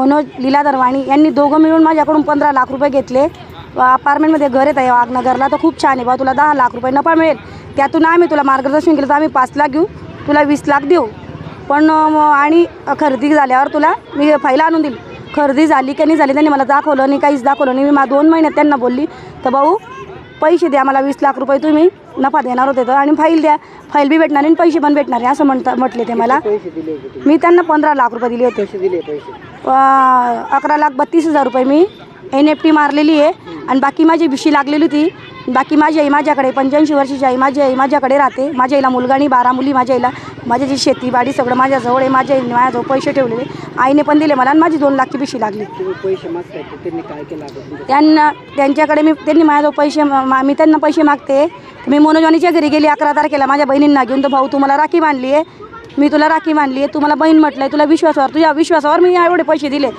मनोज लीलाधर वाणी यांनी दोघं मिळून माझ्याकडून 15 लाख रुपये घेतले। अपार्टमेंटमध्ये घर येत आहे वाघनगरला, तर खूप छान आहे बा, तुला 10 लाख रुपये नफा मिळेल, त्यातून आम्ही तुला मार्गदर्शन केलं तर आम्ही 5 लाख घेऊ, तुला 20 लाख देऊ, पण आणि खरेदी झाल्यावर तुला मी फाईल आणून दिली। खरेदी झाली की नाही झाली त्यांनी मला दाखवलं नाही, काहीच दाखवलं नाही। मी 2 महिन्यात त्यांना बोलली तर भाऊ पैसे द्या मला, 20 लाख रुपये तुम्ही नफा देणार होते तर, आणि फाईल द्या, फाईल बी भेटणार आणि पैसे पण भेटणार आहे असं म्हटले ते मला। मी त्यांना 15 लाख रुपये दिले होते। 11,32,000 रुपये मी NFT मारलेली आहे, आणि बाकी माझी बिशी लागलेली होती। बाकी माझी आई माझ्याकडे 85 वर्षाची आई माझी आई माझ्याकडे राहते। माझ्या आईला मुलगा आणि 12 मुली, माझ्या आईला माझी जी शेतीबाडी सगळं माझ्याजवळ आहे। माझ्या आईने माझ्याजवळ पैसे ठेवलेले, आईने पण दिले मला, आणि माझी 2 लाखची बिशी लागली। पैसे मागताय त्यांनी काय केलं? त्यांच्याकडे त्यांनी माझ्याजवळ पैसे, मी त्यांना पैसे मागते। मी मनोजवानीच्या घरी गेली 11 तारखेला माझ्या बहिणींना घेऊन, तर भाऊ तुम्हाला राखी बांधली आहे, मी तुला राखी बांधली आहे, तुम्हाला बहीण म्हटलं आहे, तुला विश्वासावर, तुझ्या विश्वासावर मी एवढे पैसे दिले।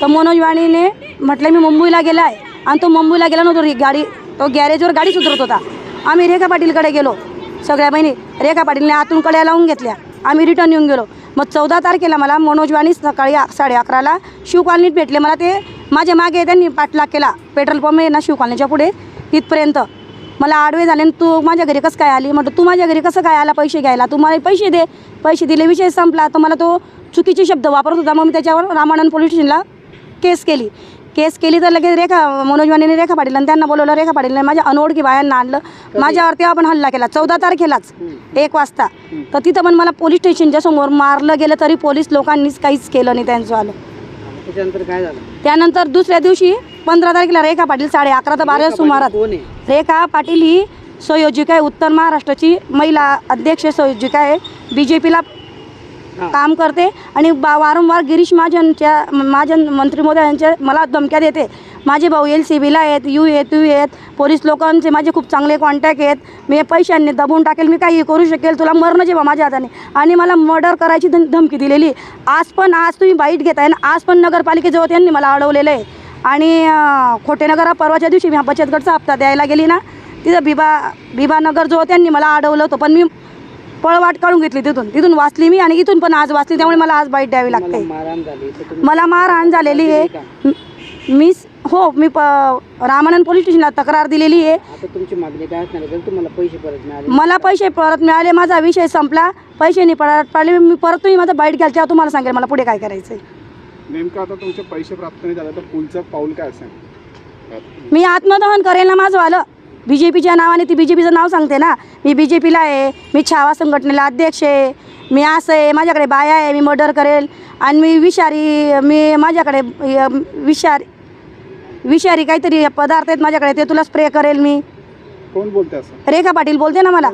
तर मनोजवाणीने म्हटलं मी मुंबईला गेला आहे, आणि तो मुंबईला गेला नव्हतो, गाडी तो गॅरेजवर गाडी सुधारत होता। आम्ही रेखा पाटीलकडे गेलो सगळ्या बहिणी, रेखा पाटीलने आतून कड्या लावून घेतल्या, आम्ही रिटर्न येऊन गेलो। मग 14 तारखेला मला मनोजवाणी सकाळी 11:30ला शिव कॉलनीत भेटले मला। ते माझ्या मागे त्यांनी पाठलाग केला, पेट्रोल पंप आहे ना शिव कॉलनीच्या पुढे, तिथपर्यंत मला आडवे झाले। तू माझ्या घरी कसं काय आली? म्हटलं तू माझ्या घरी कसं काय आला पैसे घ्यायला? तू मला पैसे दे। पैसे दिले, विषय संपला। तर मला तो चुकीचे शब्द वापरत होता, मग मी त्याच्यावर रामानंद पोलीस स्टेशनला केस केली तर लगेच मनोजवानीने रेखा पाटील आणि त्यांना बोलवलं। रेखा पाटीलने माझ्या अनोळखी बायांना आणलं, माझ्यावरती आपण हल्ला केला 14 तारखेलाच 1 वाजता। तर तिथं पण मला पोलीस स्टेशनच्या समोर मारलं गेलं, तरी पोलीस लोकांनीच काहीच केलं नाही त्यांचं आलं। त्याच्यानंतर काय झालं? त्यानंतर दुसऱ्या दिवशी 15 तारखेला रेखा पाटील 11:30 ते 12 सुमारास, रेखा पाटील ही संयोजिका आहे, उत्तर महाराष्ट्राची महिला अध्यक्ष संयोजिका आहे, BJPला काम करते, आणि वारंवार गिरीश महाजन मंत्री महोदयांच्या मला धमक्या देते। माझे भाऊ LCBला आहेत, यू आहेत, पोलीस लोकांचे माझे खूप चांगले कॉन्टॅक्ट आहेत, मी पैशांनी दबून टाकेल, मी काही करू शकेल, तुला मरणं जेव्हा माझ्या हाताने, आणि मला मर्डर करायची धमकी दिलेली। आज तुम्ही बाईट घेताय ना, आज पण नगरपालिकेजवळ त्यांनी मला अडवलेलं आहे। आणि खोटेनगर परवाच्या दिवशी मी बचत गटचा हप्ता द्यायला गेली ना, तिथं बिबा नगरजवळ त्यांनी मला अडवलं होतं, पण मी पळवाट काढून घेतली, तिथून वाचली मी, आणि इथून पण आज वाचली, त्यामुळे मला आज बाईट द्यावी लागते। मला मारहाण झालेली आहे। मी रामानंद पोलीस स्टेशनला तक्रार दिलेली आहे। तुमची मागणी काय असणार? जर तुम्हाला पैसे परत मिळाले? मला पैसे परत मिळाले, माझा विषय संपला, पैसे नाही परत पडले, मी परत तुम्ही माझं बाईट घ्याल तेव्हा तुम्हाला सांगेल मला पुढे काय करायचं आहे। नेमकं आता तुमचे पैसे प्राप्त नाही झाले तर पुढचं पाऊल काय असेल? मी आत्मदहन करेल ना माझं आलं, BJPच्या नावाने, ती BJPचं नाव सांगते ना, मी BJPला आहे, मी छावा संघटनेला अध्यक्ष आहे, मी असं आहे, माझ्याकडे बाया आहे, मी मर्डर करेल, आणि मी माझ्याकडे विषारी काहीतरी पदार्थ आहेत माझ्याकडे, ते तुला स्प्रे करेल मी। कोण बोलते असं? रेखा पाटील बोलते ना मला।